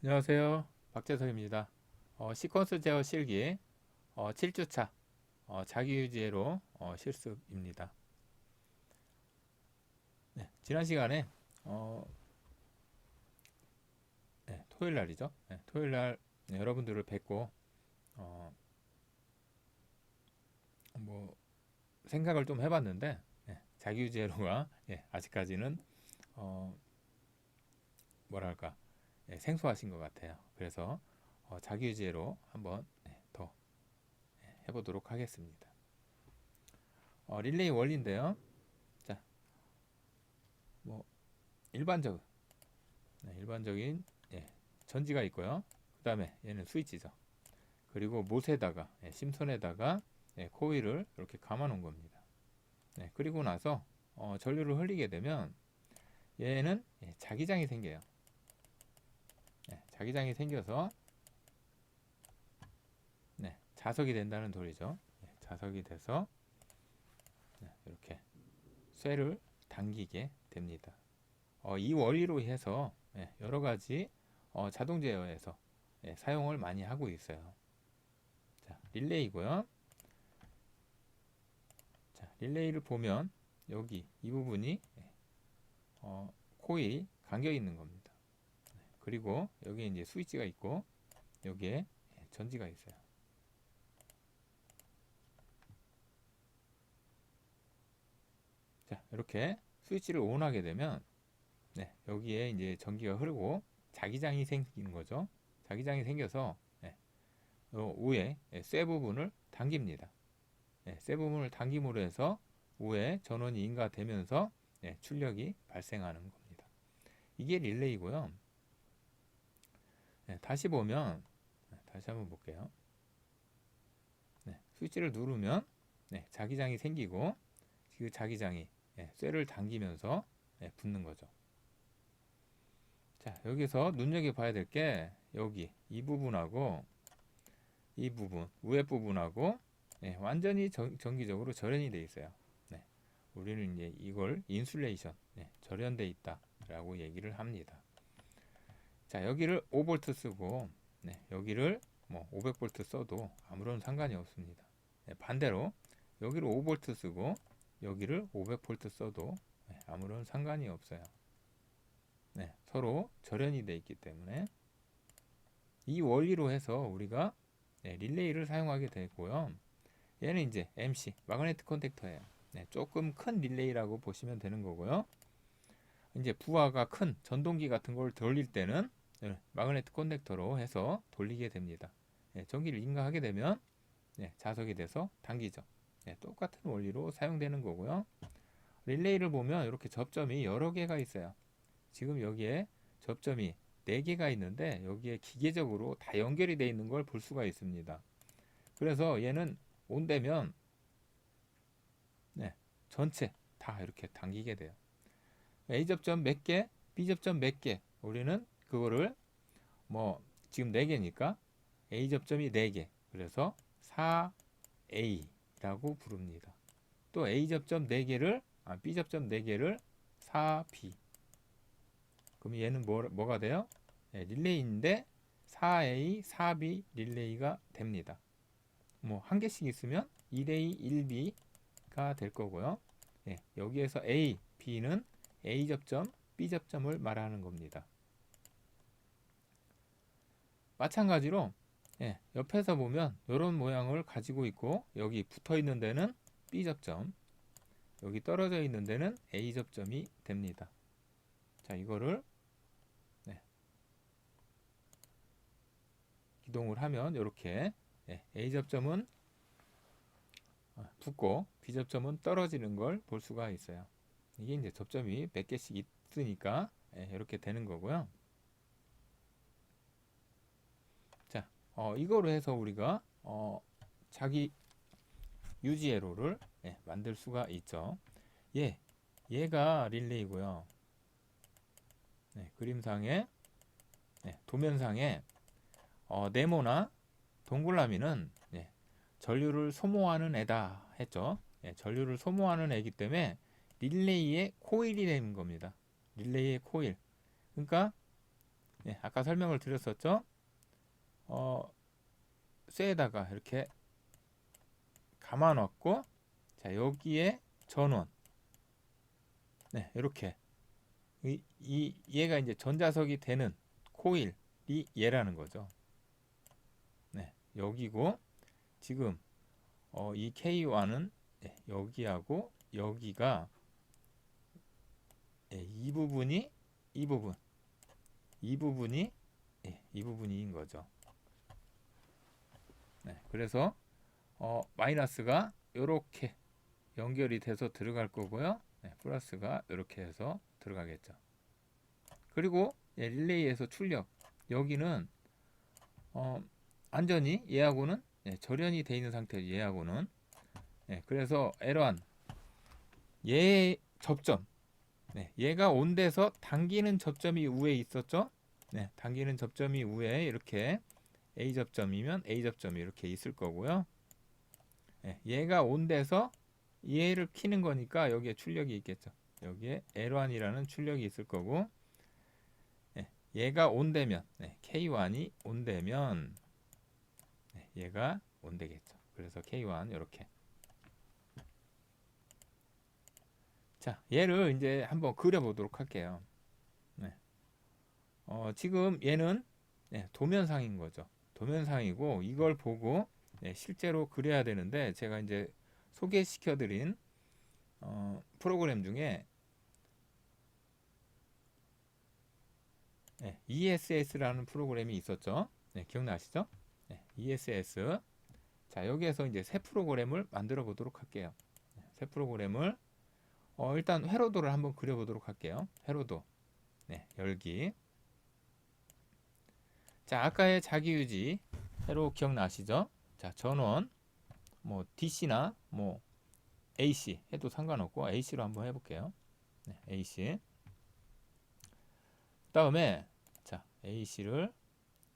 안녕하세요. 박재석입니다. 시퀀스 제어 실기 7주차 자기유지로 실습입니다. 네, 지난 시간에 토요일 날이죠. 토요일 날 여러분들을 뵙고 뭐 생각을 좀 해봤는데 자기유지로가 아직까지는 어, 뭐랄까 생소하신 것 같아요. 그래서 자기유지로 한번 더 해보도록 하겠습니다. 릴레이 원리인데요. 자, 뭐 일반적인 전지가 있고요. 그 다음에 얘는 스위치죠. 그리고 못에다가 심선에다가 코일을 이렇게 감아 놓은 겁니다. 그리고 나서 전류를 흘리게 되면 얘는 자기장이 생겨요. 자기장이 생겨서 자석이 된다는 소리죠. 자석이 돼서 이렇게 쇠를 당기게 됩니다. 이 원리로 해서 여러 가지 자동 제어에서 사용을 많이 하고 있어요. 자, 릴레이고요. 자, 릴레이를 보면 여기 이 부분이 코일이 감겨 있는 겁니다. 그리고 여기에 이제 스위치가 있고 여기에 전지가 있어요. 자, 이렇게 스위치를 온하게 되면 여기에 이제 전기가 흐르고 자기장이 생기는 거죠. 자기장이 생겨서 위에 쇠 부분을 당깁니다. 쇠 부분을 당김으로 해서 위에 전원이 인가되면서 출력이 발생하는 겁니다. 이게 릴레이고요. 다시 보면 다시 한번 볼게요. 스위치를 누르면 자기장이 생기고 그 자기장이 쇠를 당기면서 붙는 거죠. 자, 여기서 눈여겨봐야 될 게 여기 이 부분하고 이 부분 위에 부분하고 완전히 정기적으로 절연이 되어 있어요. 우리는 이제 이걸 인슐레이션 절연돼 있다라고 얘기를 합니다. 자, 여기를 5V 쓰고 여기를 뭐 500V 써도 아무런 상관이 없습니다. 반대로 여기를 5V 쓰고 여기를 500V 써도 아무런 상관이 없어요. 서로 절연이 되어 있기 때문에 이 원리로 해서 우리가 릴레이를 사용하게 되고요. 얘는 이제 MC 마그네틱 컨택터예요. 조금 큰 릴레이라고 보시면 되는 거고요. 이제 부하가 큰 전동기 같은 걸 돌릴 때는 마그네틱 컨택터로 해서 돌리게 됩니다. 전기를 인가하게 되면 자석이 돼서 당기죠. 똑같은 원리로 사용되는 거고요. 릴레이를 보면 이렇게 접점이 여러 개가 있어요. 지금 여기에 접점이 4개가 있는데 여기에 기계적으로 다 연결이 되어 있는 걸 볼 수가 있습니다. 그래서 얘는 온되면 전체 다 이렇게 당기게 돼요. A 접점 몇 개, B 접점 몇 개. 우리는 그거를 뭐 지금 4개니까 A 접점이 4개. 그래서 4A라고 부릅니다. 또 A 접점 4개를 B 접점 4개를 4B. 그럼 얘는 뭐가 돼요? 릴레이인데 4A, 4B 릴레이가 됩니다. 뭐 한 개씩 있으면 1A, 1B가 될 거고요. 여기에서 A, B는 A 접점, B 접점을 말하는 겁니다. 마찬가지로 옆에서 보면 이런 모양을 가지고 있고 여기 붙어 있는 데는 B 접점, 여기 떨어져 있는 데는 A 접점이 됩니다. 자, 이거를 기동을 하면 이렇게 A 접점은 붙고 B 접점은 떨어지는 걸 볼 수가 있어요. 이게 이제 접점이 몇 개씩 있으니까 이렇게 되는 거고요. 자, 이거로 해서 우리가 자기 유지 회로를 만들 수가 있죠. 얘가 릴레이고요. 그림상에 도면상에 네모나 동그라미는 전류를 소모하는 애다 했죠. 전류를 소모하는 애기 때문에 릴레이의 코일이 되는 겁니다. 릴레이의 코일. 그러니까 아까 설명을 드렸었죠. 쇠에다가 이렇게 감아 놨고, 자, 여기에 전원. 이렇게. 얘가 이제 전자석이 되는 코일이 얘라는 거죠. 여기고, 지금, 이 K1은 여기하고, 여기가, 이 부분이, 이 부분이, 이 부분인 거죠. 그래서, 마이너스가 이렇게 연결이 돼서 들어갈 거고요. 플러스가 이렇게 해서 들어가겠죠. 그리고 릴레이에서 출력, 여기는 완전히 얘하고는 절연이 되어 있는 상태죠. 얘하고는. 그래서 L1 얘 접점, 얘가 온 데서 당기는 접점이 위에 있었죠. 당기는 접점이 위에 이렇게 A 접점이면 A 접점이 이렇게 있을 거고요. 얘가 온 데서 얘를 키는 거니까 여기에 출력이 있겠죠. 여기에 L1이라는 출력이 있을 거고, 얘가 온대면, K1이 온대면, 얘가 온대겠죠. 그래서 K1 이렇게. 자, 얘를 이제 한번 그려보도록 할게요. 지금 얘는 도면상인 거죠. 도면상이고, 이걸 보고 실제로 그려야 되는데, 제가 이제 소개시켜드린 프로그램 중에 ESS라는 프로그램이 있었죠. 기억나시죠? ESS. 자, 여기에서 이제 새 프로그램을 만들어 보도록 할게요. 새 프로그램을 일단 회로도를 한번 그려 보도록 할게요. 회로도. 열기. 자, 아까의 자기유지 회로 기억나시죠? 자, 전원 뭐 DC나 뭐 AC 해도 상관없고 AC로 한번 해볼게요. AC. 그 다음에 자, AC를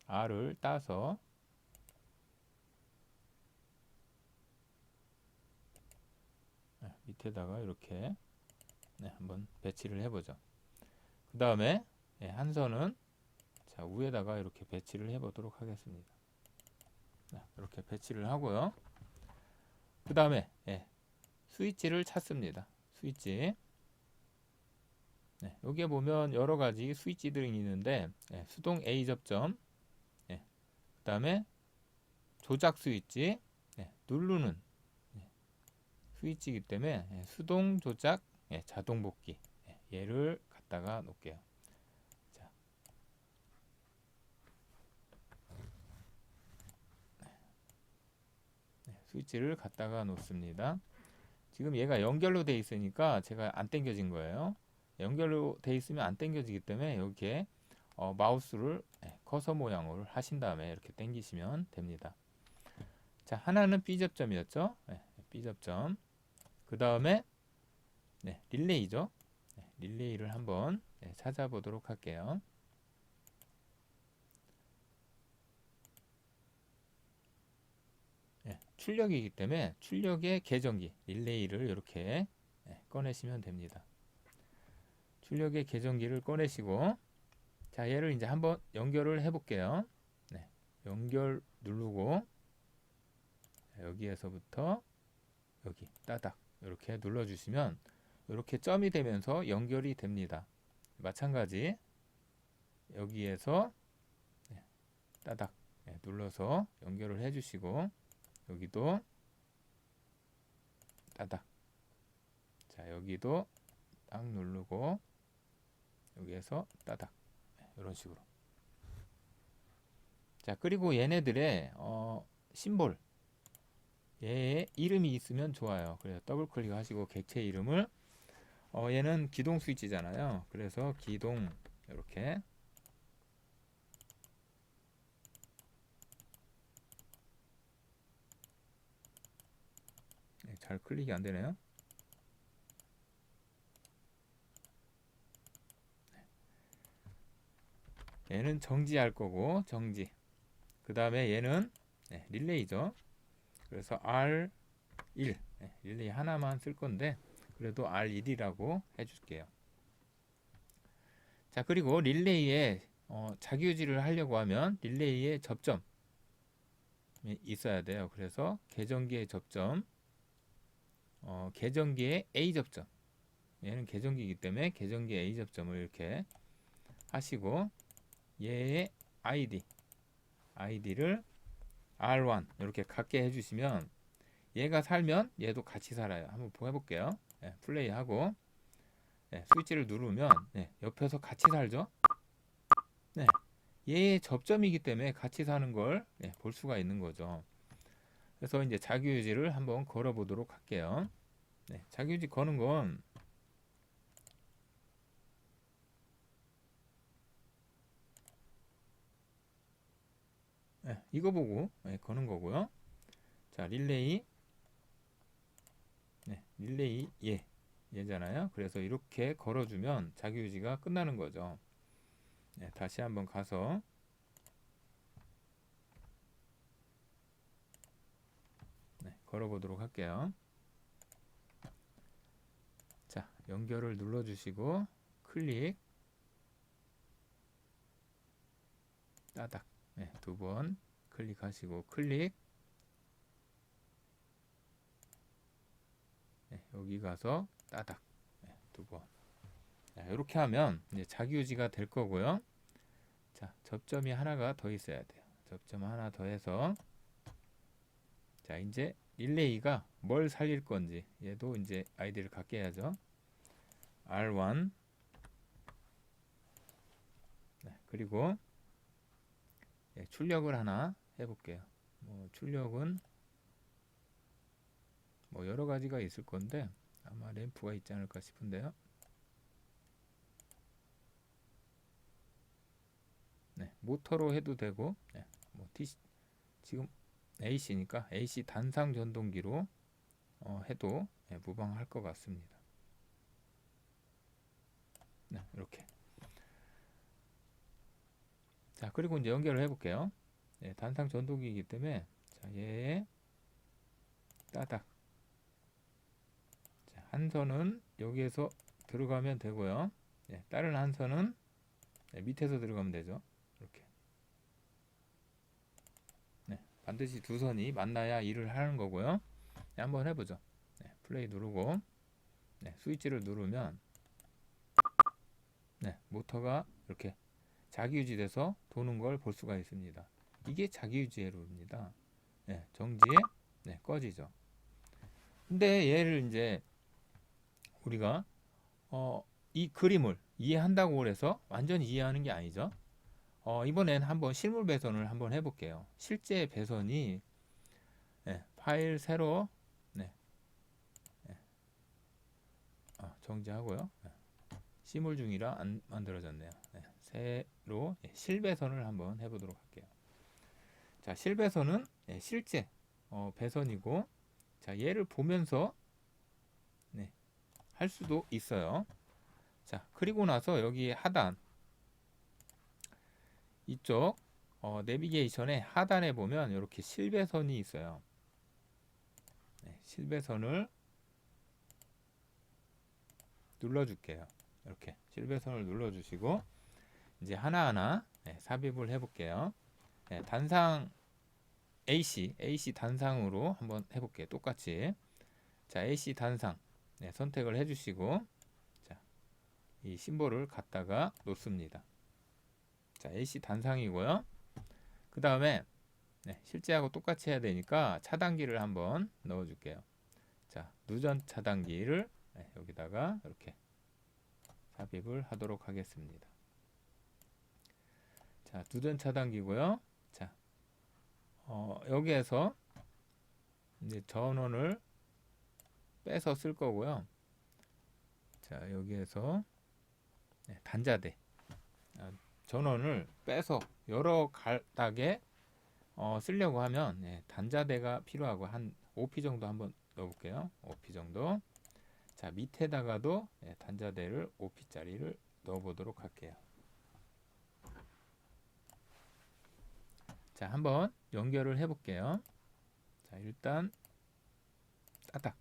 R을 따서 밑에다가 이렇게 한번 배치를 해보죠. 그 다음에 한 선은 자, 위에다가 이렇게 배치를 해보도록 하겠습니다. 이렇게 배치를 하고요. 그 다음에 스위치를 찾습니다. 스위치. 여기에 보면 여러 가지 스위치들이 있는데 수동 A 접점, 그 다음에 조작 스위치, 누르는 스위치이기 때문에 수동 조작, 자동 복귀. 얘를 갖다가 놓을게요. 자. 스위치를 갖다가 놓습니다. 지금 얘가 연결로 돼 있으니까 제가 안 당겨진 거예요. 연결로 돼 있으면 안 당겨지기 때문에 이렇게 마우스를 커서 모양으로 하신 다음에 이렇게 당기시면 됩니다. 자, 하나는 B 접점이었죠. B 접점. 그 다음에 릴레이죠. 릴레이를 한번 찾아보도록 할게요. 출력이기 때문에 출력의 계정기 릴레이를 이렇게 꺼내시면 됩니다. 출력의 계정기를 꺼내시고, 자, 얘를 이제 한번 연결을 해 볼게요. 연결 누르고 여기에서부터 여기 따닥 이렇게 눌러 주시면 이렇게 점이 되면서 연결이 됩니다. 마찬가지 여기에서 따닥 눌러서 연결을 해 주시고, 여기도 따닥, 자, 여기도 딱 누르고 여기에서 따닥, 이런 식으로. 자, 그리고 얘네들의 심볼, 얘의 이름이 있으면 좋아요. 그래서 더블 클릭하시고 객체 이름을 얘는 기동 스위치잖아요. 그래서 기동 이렇게 잘 클릭이 안 되네요. 얘는 정지할 거고 정지. 그 다음에 얘는 릴레이죠. 그래서 R1 릴레이 하나만 쓸 건데 그래도 R1이라고 해줄게요. 자, 그리고 릴레이의 자기유지를 하려고 하면 릴레이에 접점이 있어야 돼요. 그래서 계정기의 접점, 계정기의 A 접점. 얘는 계정기이기 때문에 계정기 A 접점을 이렇게 하시고, 얘의 ID를 R1 이렇게 같게 해주시면, 얘가 살면 얘도 같이 살아요. 한번 해볼게요. 플레이하고, 스위치를 누르면 옆에서 같이 살죠. 얘의 접점이기 때문에 같이 사는 걸 볼 수가 있는 거죠. 그래서 이제 자기유지를 한번 걸어 보도록 할게요. 자기유지 거는 건 이거 보고 거는 거고요. 자, 릴레이 얘잖아요. 그래서 이렇게 걸어주면 자기유지가 끝나는 거죠. 다시 한번 가서 걸어보도록 할게요. 자, 연결을 눌러주시고 클릭 따닥 두 번 클릭하시고 클릭 여기 가서 따닥 두 번 이렇게 하면 이제 자기유지가 될 거고요. 자, 접점이 하나가 더 있어야 돼요. 접점 하나 더 해서 자, 이제 릴레이가 뭘 살릴 건지 얘도 이제 아이디를 갖게 해야죠. R1 그리고 출력을 하나 해볼게요. 출력은 여러 가지가 있을 건데 아마 램프가 있지 않을까 싶은데요. 모터로 해도 되고 지금 AC니까 AC 단상 전동기로 해도 무방할 것 같습니다. 이렇게. 자, 그리고 이제 연결을 해볼게요. 단상 전동기이기 때문에 자, 얘 따닥. 자, 한 선은 여기에서 들어가면 되고요. 다른 한 선은 밑에서 들어가면 되죠. 이렇게. 반드시 두 선이 만나야 일을 하는 거고요. 한번 해보죠. 플레이 누르고 스위치를 누르면 모터가 이렇게 자기유지돼서 도는 걸 볼 수가 있습니다. 이게 자기유지의 룰입니다. 정지에 꺼지죠. 근데 얘를 이제 우리가 이 그림을 이해한다고 해서 완전히 이해하는 게 아니죠. 이번엔 한번 실물 배선을 한번 해볼게요. 실제 배선이 파일 새로 정지하고요. 시물 중이라 안 만들어졌네요. 새로 실배선을 한번 해보도록 할게요. 자, 실배선은 실제 배선이고, 자, 얘를 보면서 할 수도 있어요. 자, 그리고 나서 여기 하단 이쪽 내비게이션의 하단에 보면 이렇게 실배선이 있어요. 실배선을 눌러줄게요. 이렇게 실배선을 눌러주시고 이제 하나하나 삽입을 해볼게요. 단상 AC 단상으로 한번 해볼게요. 똑같이. 자, AC 단상 선택을 해주시고 자, 이 심볼을 갖다가 놓습니다. 자, AC 단상이고요. 그 다음에 실제하고 똑같이 해야 되니까 차단기를 한번 넣어줄게요. 자, 누전 차단기를 여기다가 이렇게 삽입을 하도록 하겠습니다. 자, 누전 차단기고요. 자, 여기에서 이제 전원을 빼서 쓸 거고요. 자, 여기에서 단자대 전원을 빼서 여러 가닥에 쓰려고 하면 단자대가 필요하고 한 5P 정도 한번 넣어볼게요. 5P 정도. 자, 밑에다가도 단자대를 5P짜리를 넣어보도록 할게요. 자, 한번 연결을 해볼게요. 자, 일단 따닥.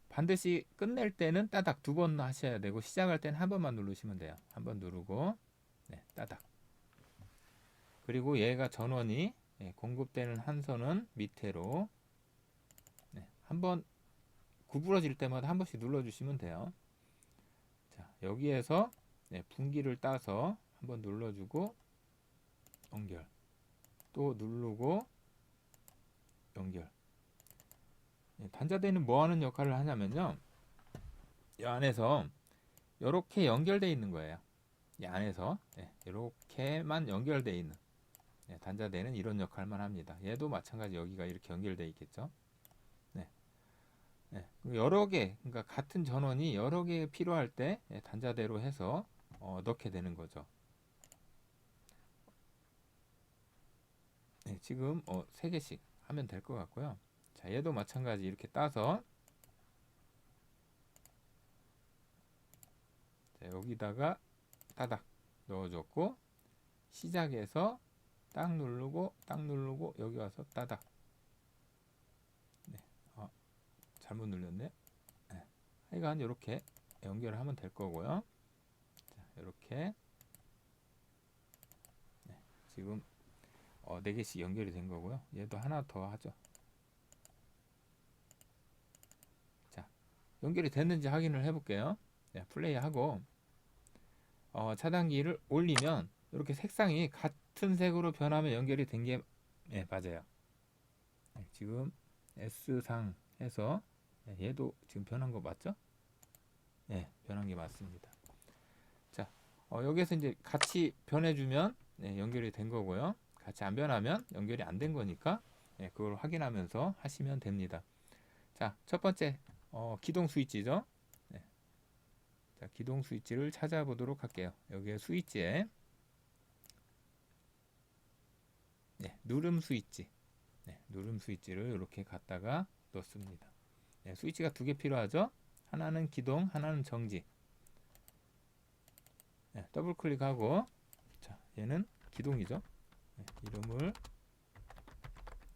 반드시 끝낼 때는 따닥 두 번 하셔야 되고 시작할 때는 한 번만 누르시면 돼요. 한 번 누르고 따닥. 그리고 얘가 전원이 공급되는 한선은 밑으로 한번 구부러질 때마다 한 번씩 눌러주시면 돼요. 자, 여기에서 분기를 따서 한번 눌러주고 연결, 또 누르고 연결. 단자대는 뭐 하는 역할을 하냐면요, 이 안에서 이렇게 연결되어 있는 거예요. 이 안에서 이렇게만 연결되어 있는 단자대는 이런 역할만 합니다. 얘도 마찬가지 여기가 이렇게 연결되어 있겠죠. 여러 개, 그러니까 같은 전원이 여러 개 필요할 때 단자대로 해서 넣게 되는 거죠. 지금 3개씩 하면 될 것 같고요. 자, 얘도 마찬가지 이렇게 따서 자, 여기다가 따닥 넣어줬고, 시작해서 딱 누르고 여기 와서 따닥. 잘못 눌렸네. 하여간 이렇게 연결을 하면 될 거고요. 자, 이렇게 지금 4개씩 연결이 된 거고요. 얘도 하나 더 하죠. 자, 연결이 됐는지 확인을 해 볼게요. 플레이하고 차단기를 올리면 이렇게 색상이 같은 색으로 변하면 연결이 된 게 맞아요. 지금 S상 해서 얘도 지금 변한 거 맞죠? 변한 게 맞습니다. 자, 여기에서 이제 같이 변해주면 연결이 된 거고요. 같이 안 변하면 연결이 안 된 거니까 그걸 확인하면서 하시면 됩니다. 자, 첫 번째 기동 스위치죠. 자, 기동 스위치를 찾아보도록 할게요. 여기에 스위치에 누름 스위치, 누름 스위치를 이렇게 갖다가 넣습니다. 스위치가 2개 필요하죠. 하나는 기동, 하나는 정지. 더블 클릭하고, 자, 얘는 기동이죠. 이름을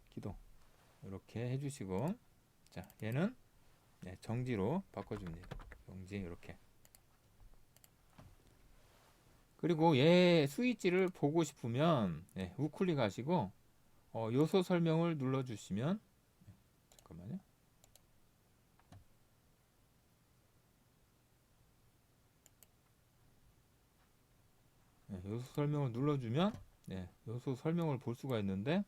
기동 이렇게 해주시고, 자, 얘는 정지로 바꿔줍니다. 정지 이렇게. 그리고 얘 스위치를 보고 싶으면 우클릭 하시고 요소 설명을 눌러주시면, 잠깐만요. 요소 설명을 눌러주면 요소 설명을 볼 수가 있는데,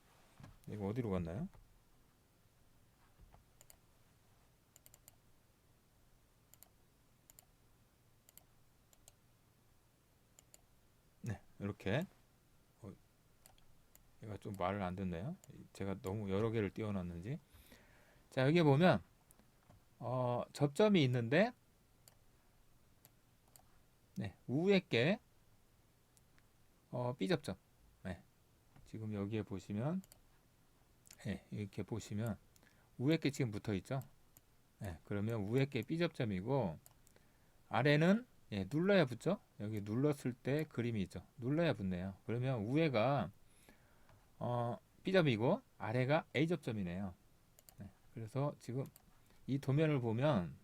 이거 어디로 갔나요? 이렇게 얘가 좀 말을 안 듣네요. 제가 너무 여러 개를 띄워놨는지. 자, 여기 보면 접점이 있는데 우에 게 B접점. 지금 여기에 보시면 이렇게 보시면 우에 게 지금 붙어 있죠. 그러면 우에 게 B접점이고, 아래는 눌러야 붙죠. 여기 눌렀을 때 그림이 있죠. 눌러야 붙네요. 그러면 우에가 B점이고 아래가 A접점이네요. 그래서 지금 이 도면을 보면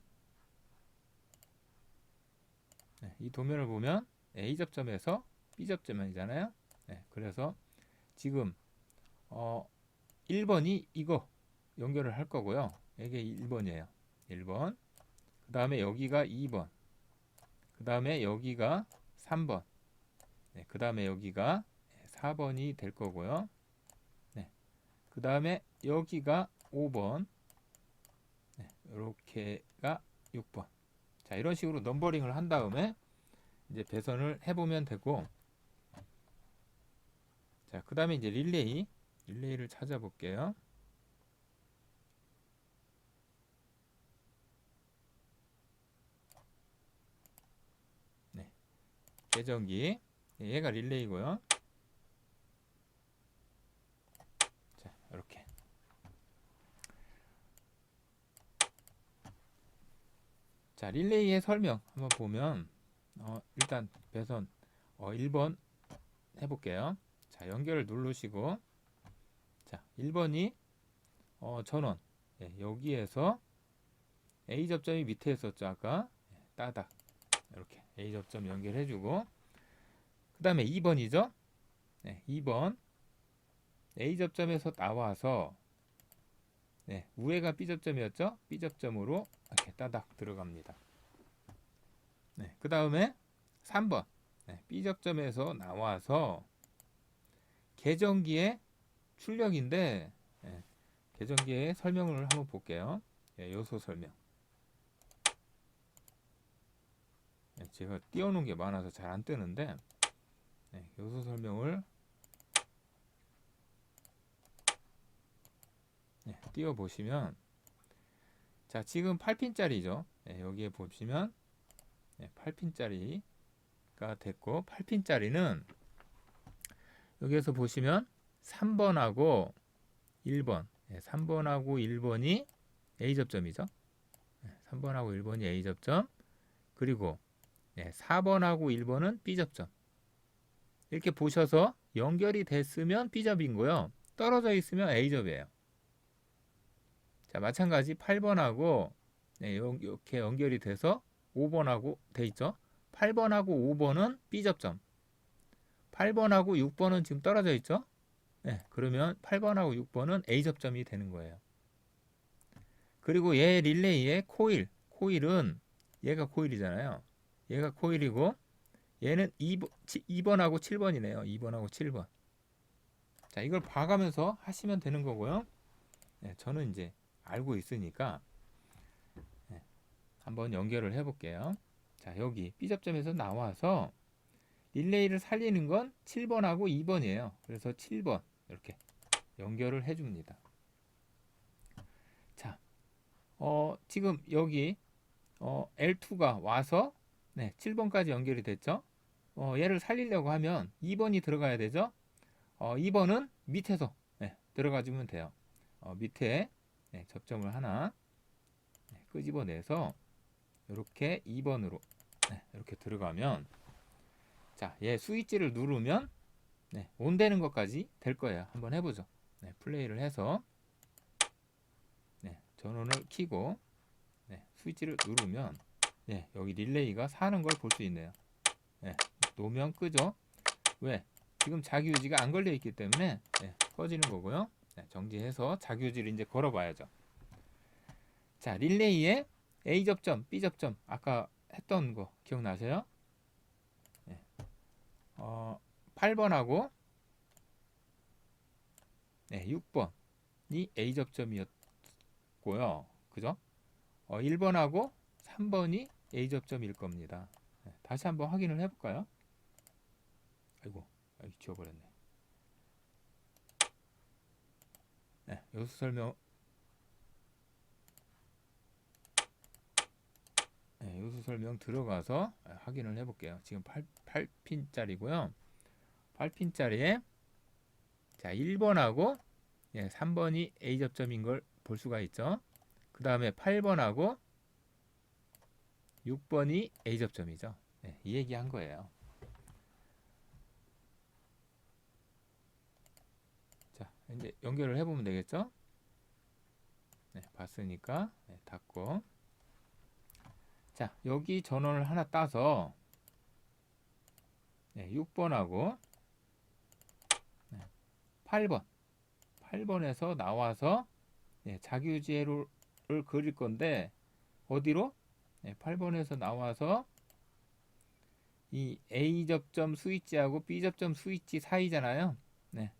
A접점에서 B접점이잖아요. 그래서 지금 1번이 이거 연결을 할 거고요. 이게 1번이에요. 1번. 그 다음에 여기가 2번. 그 다음에 여기가 3번. 그 다음에 여기가 4번이 될 거고요. 그 다음에 여기가 5번. 이렇게가 6번. 자, 이런 식으로 넘버링을 한 다음에 이제 배선을 해보면 되고, 자, 그 다음에 이제 릴레이를 찾아볼게요. 계정기, 얘가 릴레이고요. 자, 이렇게. 자, 릴레이의 설명 한번 보면 일단 배선 1번 해볼게요. 자, 연결을 누르시고, 자, 1번이 전원. 여기에서 A 접점이 밑에 있었죠. 아까 따닥 이렇게 A 접점 연결해주고, 그 그 다음에 2번이죠. 네, 2번 A 접점에서 나와서 네, 우회가 B 접점이었죠. B 접점으로 이렇게 따닥 들어갑니다. 네, 그 다음에 3번 네, B 접점에서 나와서 계정기의 출력인데 네, 계정기의 설명을 한번 볼게요. 네, 요소 설명. 네, 제가 띄워놓은 게 많아서 잘 안 뜨는데 네, 요소 설명을 네, 띄워 보시면 자 지금 8핀짜리죠. 네, 여기에 보시면 네, 8핀짜리가 됐고 8핀짜리는 여기에서 보시면 3번하고 1번 네, 3번하고 1번이 A 접점이죠. 네, 3번하고 1번이 A 접점 그리고 네, 4번하고 1번은 B 접점 이렇게 보셔서 연결이 됐으면 B 접이고요. 떨어져 있으면 A 접이에요. 자 마찬가지 8번하고 네, 이렇게 연결이 돼서 5번하고 돼 있죠. 8번하고 5번은 B 접점 8번하고 6번은 지금 떨어져 있죠. 네, 그러면 8번하고 6번은 A 접점이 되는 거예요. 그리고 얘 릴레이의 코일은 얘가 코일이잖아요. 얘가 코일이고 얘는 2번하고 7번이네요. 2번하고 7번. 자, 이걸 봐가면서 하시면 되는 거고요. 네, 저는 이제 알고 있으니까 네, 한번 연결을 해볼게요. 자, 여기 B 접점에서 나와서 릴레이를 살리는 건 7번하고 2번이에요. 그래서 7번 이렇게 연결을 해줍니다. 자, 지금 여기 L2가 와서 네, 7번까지 연결이 됐죠. 얘를 살리려고 하면 2번이 들어가야 되죠. 2번은 밑에서 네, 들어가주면 돼요. 밑에 네, 접점을 하나 네, 끄집어내서 이렇게 2번으로 네, 이렇게 들어가면 자, 얘 스위치를 누르면 네, 온 되는 것까지 될 거예요. 한번 해보죠. 네, 플레이를 해서 네, 전원을 켜고 네, 스위치를 누르면 네, 여기 릴레이가 사는 걸 볼 수 있네요. 네, 놓으면 끄죠. 왜? 지금 자기유지가 안 걸려 있기 때문에 네, 꺼지는 거고요. 네, 정지해서 자기유지를 이제 걸어봐야죠. 자, 릴레이에 A 접점, B 접점 아까 했던 거 기억나세요? 네. 8번하고 네, 6번이 A 접점이었고요. 그죠? 1번하고 3번이 A 접점일 겁니다. 네, 다시 한번 확인을 해볼까요? 아이고, 지워버렸네. 네, 요소 설명. 네, 요소 설명 들어가서 확인을 해볼게요. 지금 8핀짜리고요. 8핀짜리에 자 1번하고 예, 3번이 A 접점인 걸 볼 수가 있죠. 그 다음에 8번하고 6번이 A 접점이죠. 네, 이 얘기 한 거예요. 자, 이제 연결을 해보면 되겠죠? 네, 봤으니까 네, 닫고. 자, 여기 전원을 하나 따서 네, 6번하고 네, 8번에서 나와서 네, 자기유지를 그릴 건데 어디로? 네, 8번에서 나와서 이 A 접점 스위치하고 B 접점 스위치 사이잖아요. 네,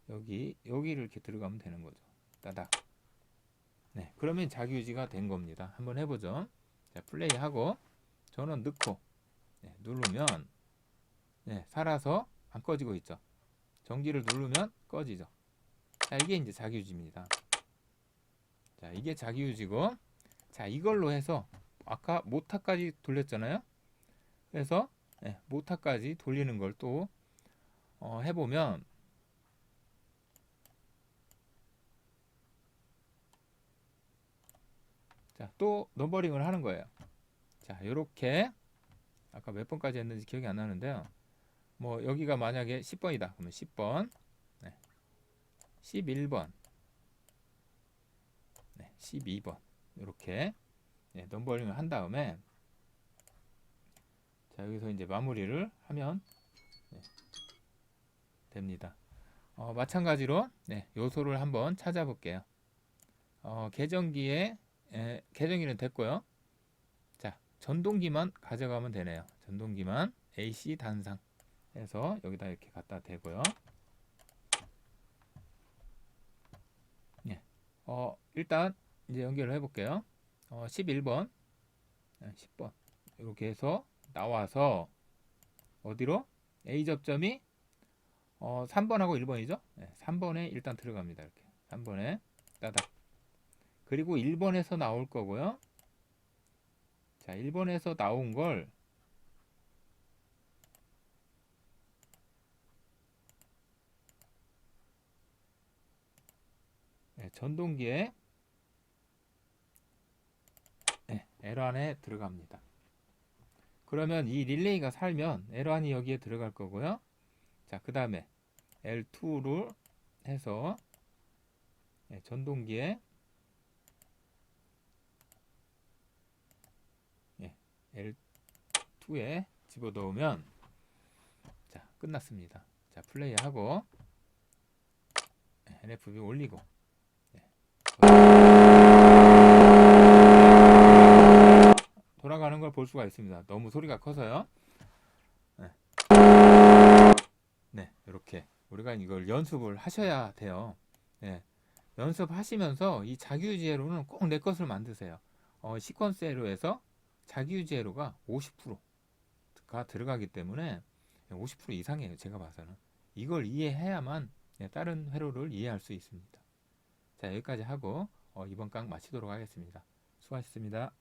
여기를 이렇게 들어가면 되는 거죠. 따닥. 네, 그러면 자기유지가 된 겁니다. 한번 해보죠. 자, 플레이하고 전원 넣고 네, 누르면 네, 살아서 안 꺼지고 있죠. 정지를 누르면 꺼지죠. 자, 이게 이제 자기유지입니다. 자, 이게 자기유지고 자, 이걸로 해서 아까 모타까지 돌렸잖아요. 그래서 네, 모타까지 돌리는 걸 또 해보면 자, 또 넘버링을 하는 거예요. 자, 요렇게 아까 몇 번까지 했는지 기억이 안 나는데요. 뭐 여기가 만약에 10번이다. 그러면 10번, 네, 11번, 네, 12번 이렇게 네, 넘버링을 한 다음에 자, 여기서 이제 마무리를 하면 네, 됩니다. 마찬가지로 요소를 한번 찾아볼게요. 계정기는 됐고요. 자, 전동기만 가져가면 되네요. 전동기만 AC 단상 해서 여기다 이렇게 갖다 대고요. 일단 이제 연결을 해볼게요. 11번, 10번 이렇게 해서 나와서 어디로? A 접점이 3번하고 1번이죠? 3번에 일단 들어갑니다. 이렇게 3번에 따닥. 그리고 1번에서 나올 거고요. 자, 1번에서 나온 걸 전동기에 L1에 들어갑니다. 그러면 이 릴레이가 살면 L1이 여기에 들어갈 거고요. 자, 그 다음에 L2를 해서 전동기에 L2에 집어넣으면 자, 끝났습니다. 자, 플레이하고 NFB 올리고 돌아가는 걸 볼 수가 있습니다. 너무 소리가 커서요. 이렇게 우리가 이걸 연습을 하셔야 돼요. 연습하시면서 이 자기유지회로는 꼭 내 것을 만드세요. 시퀀스회로에서 자기유지회로가 50%가 들어가기 때문에 50% 이상이에요. 제가 봐서는 이걸 이해해야만 다른 회로를 이해할 수 있습니다. 자, 여기까지 하고 이번 강 마치도록 하겠습니다. 수고하셨습니다.